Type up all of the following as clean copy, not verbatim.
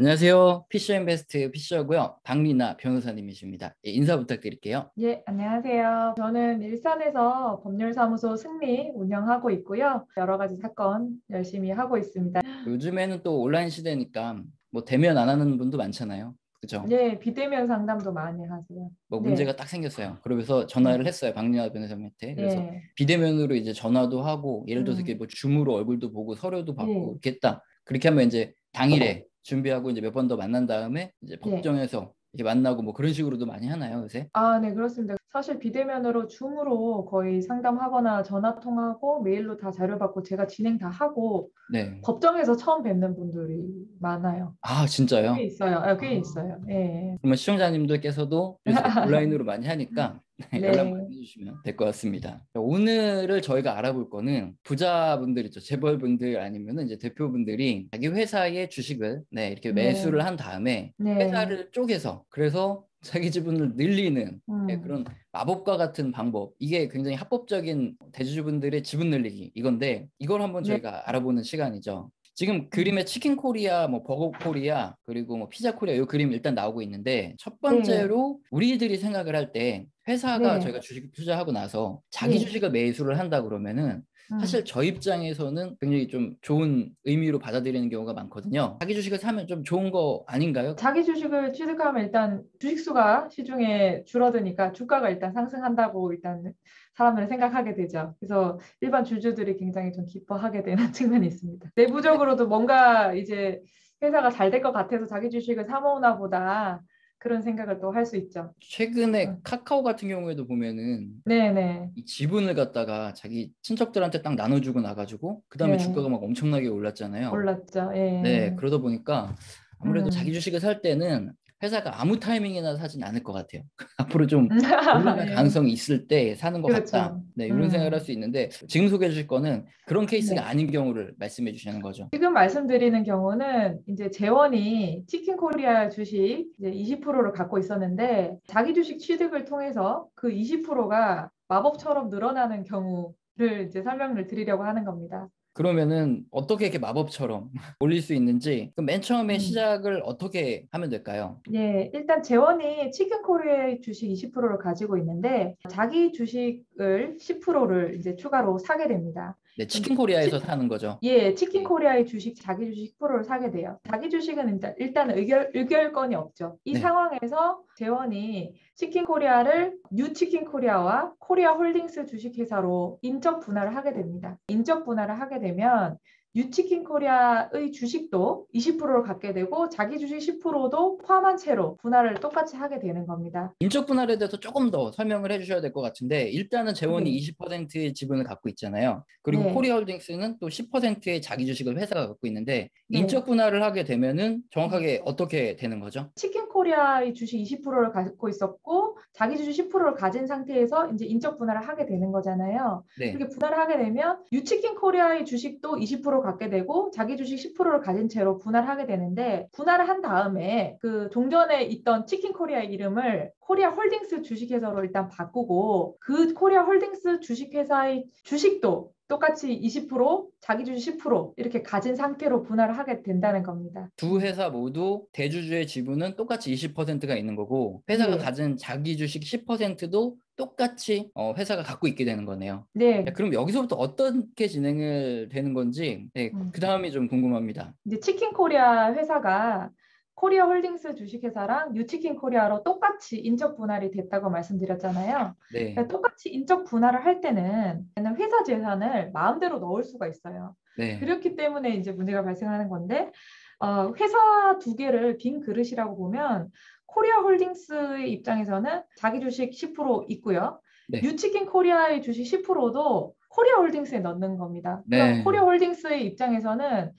안녕하세요. 피셔인베스트 피셔고요. 박리나 변호사님이십니다. 예, 인사 부탁드릴게요. 예, 안녕하세요. 저는 일산에서 법률사무소 승리 운영하고 있고요. 여러 가지 사건 열심히 하고 있습니다. 요즘에는 또 온라인 시대니까 뭐 대면 안 하는 분도 많잖아요. 그죠? 예, 비대면 상담도 많이 하세요. 뭐 네, 문제가 딱 생겼어요. 그러면서 네, 전화를 했어요. 박리나 변호사님한테. 그래서 예, 비대면으로 이제 전화도 하고 예를 들어서 이렇게 음, 뭐 줌으로 얼굴도 보고 서류도 받고 예, 이렇게 했다. 그렇게 하면 이제 당일에 준비하고 이제 몇 번 더 만난 다음에 이제 예. 법정에서 이렇게 만나고 뭐 그런 식으로도 많이 하나요, 요새? 아, 네, 그렇습니다. 사실 비대면으로 줌으로 거의 상담하거나 전화 통화하고 메일로 다 자료 받고 제가 진행 다 하고 네. 법정에서 처음 뵙는 분들이 많아요. 아, 꽤 진짜요? 있어요. 꽤 아. 있어요. 예. 그러면 시청자님들께서도 요새 온라인으로 많이 하니까 연락 많이 네, 해주시면 될 것 같습니다. 오늘을 저희가 알아볼 거는 부자분들 있죠. 재벌분들 아니면은 이제 대표분들이 자기 회사의 주식을 이렇게 네, 매수를 한 다음에 네. 회사를 쪼개서 그래서 자기 지분을 늘리는 음. 그런 마법과 같은 방법. 이게 굉장히 합법적인 대주주분들의 지분 늘리기 이건데 이걸 한번 네. 저희가 알아보는 시간이죠. 지금 음. 그림에 치킨 코리아, 뭐 버거 코리아, 그리고 뭐 피자 코리아 이 그림 일단 나오고 있는데 첫 네, 번째로 우리들이 생각을 할 때 회사가 네, 저희가 주식 투자하고 나서 자기 예, 주식을 매수를 한다 그러면은 사실 음. 저 입장에서는 굉장히 좀 좋은 의미로 받아들이는 경우가 많거든요. 자기 주식을 사면 좀 좋은 거 아닌가요? 자기 주식을 취득하면 일단 주식수가 시중에 줄어드니까 주가가 일단 상승한다고 일단 사람들은 생각하게 되죠. 그래서 일반 주주들이 굉장히 좀 기뻐하게 되는 측면이 있습니다. 내부적으로도 뭔가 이제 회사가 잘 될 것 같아서 자기 주식을 사 모으나 보다 그런 생각을 또 할 수 있죠. 최근에 음. 카카오 같은 경우에도 보면은 네네. 이 지분을 갖다가 자기 친척들한테 딱 나눠주고 나가지고 그 다음에 네. 주가가 막 엄청나게 올랐잖아요. 올랐죠. 네, 예. 그러다 보니까 아무래도 자기 음. 주식을 살 때는 회사가 아무 타이밍이나 사진 않을 것 같아요. 앞으로 좀 올라갈 예. 가능성이 있을 때 사는 것 같다. 그렇죠. 네, 이런 생각을 할 수 있는데 지금 소개해 주실 거는 그런 케이스가 네. 아닌 경우를 말씀해 주시는 거죠. 지금 말씀드리는 경우는 이제 재원이 치킨 코리아 주식 이제 20%를 갖고 있었는데 자기 주식 취득을 통해서 그 20%가 마법처럼 늘어나는 경우를 이제 설명을 드리려고 하는 겁니다. 그러면은 어떻게 이렇게 마법처럼 올릴 수 있는지 그럼 맨 처음에 음. 시작을 어떻게 하면 될까요? 예, 일단 재원이 치킨 코리아의 주식 20%를 가지고 있는데 자기 주식을 10%를 이제 추가로 사게 됩니다. 네, 그럼 치킨 코리아에서 사는 거죠. 예, 치킨 네. 코리아의 주식, 자기 주식 10%를 사게 돼요. 자기 주식은 일단 의결권이 없죠. 이 네. 상황에서 재원이 치킨 코리아를 뉴 치킨 코리아와 코리아 홀딩스 주식회사로 인적 분할을 하게 됩니다. 인적 분할을 하게 되면 뉴 치킨 코리아의 주식도 20%를 갖게 되고 자기 주식 10%도 포함한 채로 분할을 똑같이 하게 되는 겁니다. 인적 분할에 대해서 조금 더 설명을 해주셔야 될 것 같은데 일단은 재원이 네, 20%의 지분을 갖고 있잖아요. 그리고 네, 코리아홀딩스는 또 10%의 자기 주식을 회사가 갖고 있는데 네. 인적 분할을 하게 되면은 음. 정확하게 어떻게 되는 거죠? 치킨 코리아의 주식 20%를 갖고 있었고 자기 주식 10%를 가진 상태에서 이제 인적 분할을 하게 되는 거잖아요. 네. 그렇게 분할을 하게 되면 뉴치킨 코리아의 주식도 20% 갖게 되고 자기 주식 10%를 가진 채로 분할하게 되는데 분할을 한 다음에 그 종전에 있던 치킨 코리아의 이름을 코리아 홀딩스 주식회사로 일단 바꾸고 그 코리아 홀딩스 주식회사의 주식도 똑같이 20% 자기 주식 10% 이렇게 가진 상태로 분할을 하게 된다는 겁니다. 두 회사 모두 대주주의 지분은 똑같이 20%가 있는 거고 회사가 예. 가진 자기 주식 10%도 똑같이 회사가 갖고 있게 되는 거네요. 네, 네. 그럼 여기서부터 어떻게 진행을 되는 건지 네, 그 음. 다음이 좀 궁금합니다. 이제 치킨 코리아 회사가 코리아 홀딩스 주식회사랑 뉴치킨 코리아로 똑같이 인적 분할이 됐다고 말씀드렸잖아요. 네, 그러니까 똑같이 인적 분할을 할 때는 회사 재산을 마음대로 넣을 수가 있어요. 네, 그렇기 때문에 이제 문제가 발생하는 건데, 회사 두 개를 빈 그릇이라고 보면 코리아 홀딩스의 입장에서는 자기 주식 10% 있고요. 네, 뉴치킨 코리아의 주식 10%도 코리아 홀딩스에 넣는 겁니다. 그럼 코리아 네. 홀딩스의 입장에서는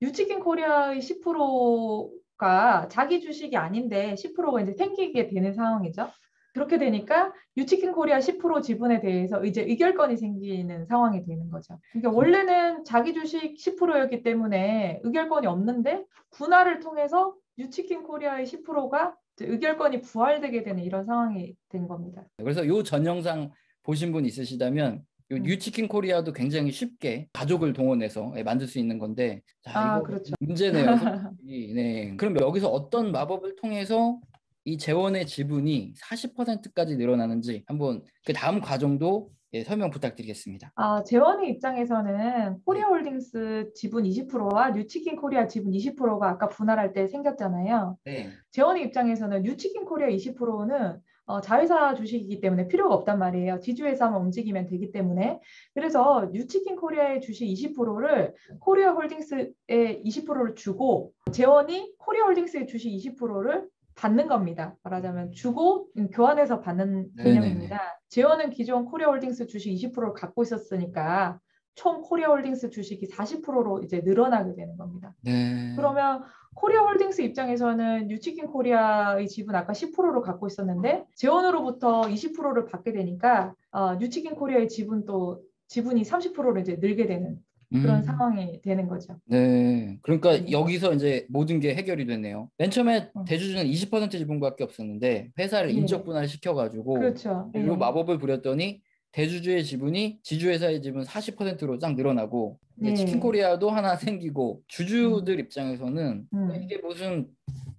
뉴치킨 코리아의 10%가 자기 주식이 아닌데 10%가 이제 생기게 되는 상황이죠. 그렇게 되니까 뉴치킨 코리아 10% 지분에 대해서 이제 의결권이 생기는 상황이 되는 거죠. 그러니까 원래는 자기 주식 10%였기 때문에 의결권이 없는데 분할을 통해서 뉴치킨 코리아의 10%가 의결권이 부활되게 되는 이런 상황이 된 겁니다. 그래서 요 전 영상 보신 분 있으시다면 요 뉴치킨 코리아도 굉장히 쉽게 가족을 동원해서 만들 수 있는 건데, 자, 아, 이거 그렇죠. 문제네요, 솔직히. 네. 그럼 여기서 어떤 마법을 통해서 이 재원의 지분이 40%까지 늘어나는지 한번 그 다음 과정도 설명 부탁드리겠습니다. 아, 재원의 입장에서는 네. 코리아홀딩스 지분 20%와 뉴치킨 코리아 지분 20%가 아까 분할할 때 생겼잖아요. 네. 재원의 입장에서는 뉴치킨 코리아 20%는 자회사 주식이기 때문에 필요가 없단 말이에요. 지주회사만 움직이면 되기 때문에. 그래서 뉴치킨 코리아의 주식 20%를 코리아홀딩스에 20%를 주고 재원이 코리아홀딩스의 주식 20%를 받는 겁니다. 말하자면 주고 교환해서 받는 네네네. 개념입니다. 재원은 기존 코리아홀딩스 주식 20%를 갖고 있었으니까 총 코리아홀딩스 주식이 40%로 이제 늘어나게 되는 겁니다. 네. 그러면 코리아홀딩스 입장에서는 뉴치킨 코리아의 지분 아까 10%를 갖고 있었는데 재원으로부터 20%를 받게 되니까 뉴치킨 코리아의 지분이 30%로 이제 늘게 되는 그런 음. 상황이 되는 거죠. 네. 그러니까 네. 여기서 이제 모든 게 해결이 됐네요. 맨 처음에 대주주는 20% 지분밖에 없었는데 회사를 인적 예, 분할시켜가지고 그렇죠. 이 예, 마법을 부렸더니 대주주의 지분이 지주회사의 지분 40%로 쫙 늘어나고 이제 예, 치킨코리아도 하나 생기고 음, 주주들 입장에서는 음, 이게 무슨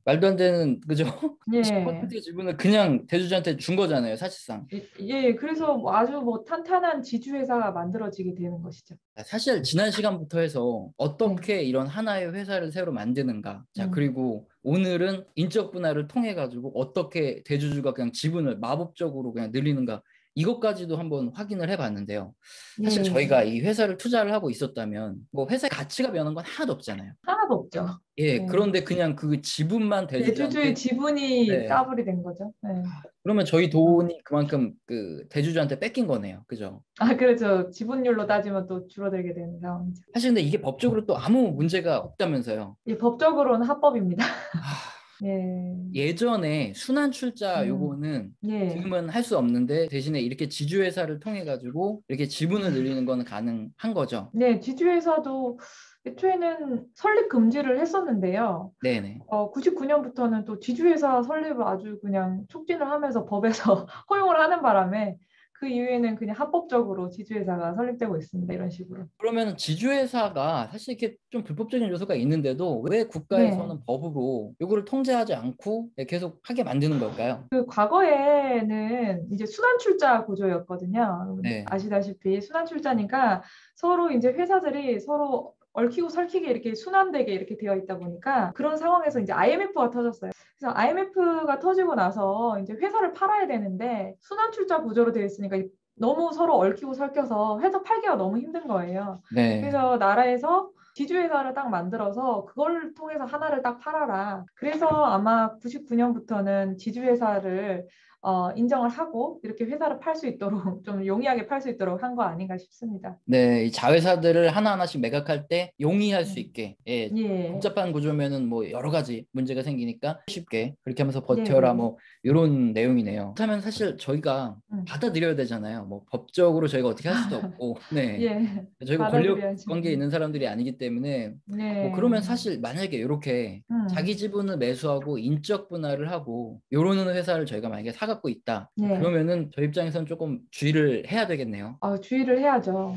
말도 안 되는 그죠? 예. 10%의 지분을 그냥 대주주한테 준 거잖아요, 사실상. 예, 그래서 뭐 아주 뭐 탄탄한 지주회사가 만들어지게 되는 것이죠. 사실 지난 시간부터 해서 네. 어떻게 이런 하나의 회사를 새로 만드는가. 자, 음, 그리고 오늘은 인적 분할을 통해 가지고 어떻게 대주주가 그냥 지분을 마법적으로 그냥 늘리는가. 이것까지도 한번 확인을 해봤는데요. 사실 예. 저희가 이 회사를 투자를 하고 있었다면 뭐 회사의 가치가 변한 건 하나도 없잖아요. 하나도 없죠. 예, 예. 그런데 그냥 그 지분만 대주주의 대주주한테 지분이 네. 까불이 된 거죠. 네. 그러면 저희 어. 돈이 그만큼 그 대주주한테 뺏긴 거네요. 그죠? 아, 그렇죠. 지분율로 따지면 또 줄어들게 되는 상황이죠. 사실 근데 이게 법적으로 또 아무 문제가 없다면서요. 이 법적으로는 합법입니다. 아, 예. 예전에 순환 출자 음. 요거는 예. 지금은 할 수 없는데 대신에 이렇게 지주회사를 통해 가지고 이렇게 지분을 음. 늘리는 거는 가능한 거죠. 네, 지주회사도 애초에는 설립 금지를 했었는데요. 네네. 99년부터는 또 지주회사 설립을 아주 그냥 촉진을 하면서 법에서 허용을 하는 바람에 그 이후에는 그냥 합법적으로 지주회사가 설립되고 있습니다. 이런 식으로. 그러면 지주회사가 사실 이렇게 좀 불법적인 요소가 있는데도 왜 네. 국가에서는 법으로 요거를 통제하지 않고 계속 하게 만드는 걸까요? 그 과거에는 이제 순환출자 구조였거든요. 네. 아시다시피 순환출자니까 서로 이제 회사들이 서로 얽히고 설키게 이렇게 순환되게 이렇게 되어 있다 보니까 그런 상황에서 이제 IMF가 터졌어요. 그래서 IMF가 터지고 나서 이제 회사를 팔아야 되는데 순환출자 구조로 되어 있으니까 너무 서로 얽히고 설켜서 회사 팔기가 너무 힘든 거예요. 네. 그래서 나라에서 지주회사를 딱 만들어서 그걸 통해서 하나를 딱 팔아라. 그래서 아마 99년부터는 지주회사를 인정을 하고 이렇게 회사를 팔 수 있도록 좀 용이하게 팔 수 있도록 한 거 아닌가 싶습니다. 네, 이 자회사들을 하나하나씩 매각할 때 용이할 수 음. 있게, 예, 예, 복잡한 구조면은 뭐 여러 가지 문제가 생기니까 쉽게 그렇게 하면서 네, 버텨라 네. 뭐 이런 내용이네요. 그렇다면 사실 저희가 음. 받아들여야 되잖아요. 뭐 법적으로 저희가 어떻게 할 수도 없고, 네, 예, 저희가 권력 받아들여야죠. 관계에 있는 사람들이 아니기 때문에 뭐 그러면 네, 사실 만약에 이렇게 자기 음, 지분을 매수하고 인적 분할을 하고 요러는 회사를 저희가 만약에 사갖고 있다. 네. 그러면은 저희 입장에서는 조금 주의를 해야 되겠네요. 주의를 해야죠.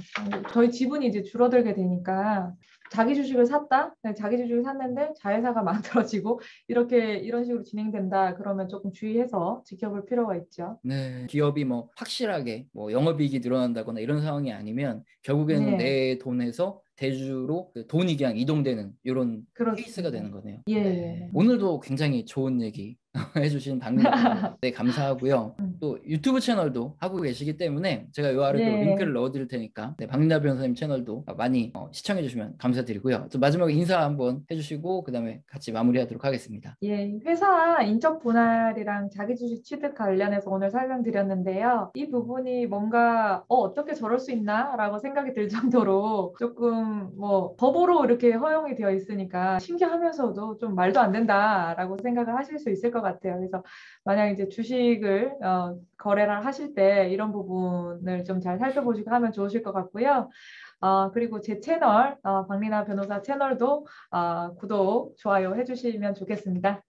저희 지분이 이제 줄어들게 되니까 자기 주식을 샀다? 네, 자기 주식을 샀는데 자회사가 만들어지고 이런 식으로 진행된다. 그러면 조금 주의해서 지켜볼 필요가 있죠. 네, 기업이 뭐 확실하게 뭐 영업이익이 늘어난다거나 이런 상황이 아니면 결국에는 네, 내 돈에서 대주로 그 돈이 그냥 이동되는 이런 케이스가 그렇습니다. 되는 거네요. 예, 네. 예. 오늘도 굉장히 좋은 얘기 해주신 박민아 네, 감사하고요. 또 유튜브 채널도 하고 계시기 때문에 제가 요 아래 또 네. 링크를 넣어드릴 테니까 네, 박민아 변호사님 채널도 많이 시청해주시면 감사드리고요. 또 마지막에 인사 한번 해주시고 그 다음에 같이 마무리하도록 하겠습니다. 예, 회사 인적 분할이랑 자기주식 취득 관련해서 오늘 설명드렸는데요. 이 부분이 뭔가 어떻게 저럴 수 있나라고 생각이 들 정도로 조금 뭐 법으로 이렇게 허용이 되어 있으니까 신기하면서도 좀 말도 안 된다라고 생각을 하실 수 있을 것 같아요. 그래서 만약 이제 주식을 거래를 하실 때 이런 부분을 좀 잘 살펴보시고 하면 좋으실 것 같고요. 그리고 제 채널, 박리나 변호사 채널도 구독, 좋아요 해주시면 좋겠습니다.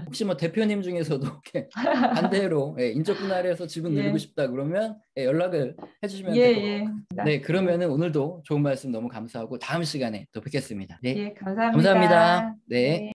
혹시 뭐 대표님 중에서도 이렇게 반대로 인적 분할해서 지분 늘리고 예, 싶다 그러면 연락을 해주시면 예, 될 것 예. 같고. 네, 예, 그러면은 오늘도 좋은 말씀 너무 감사하고 다음 시간에 또 뵙겠습니다. 네, 예, 감사합니다. 감사합니다. 네. 네.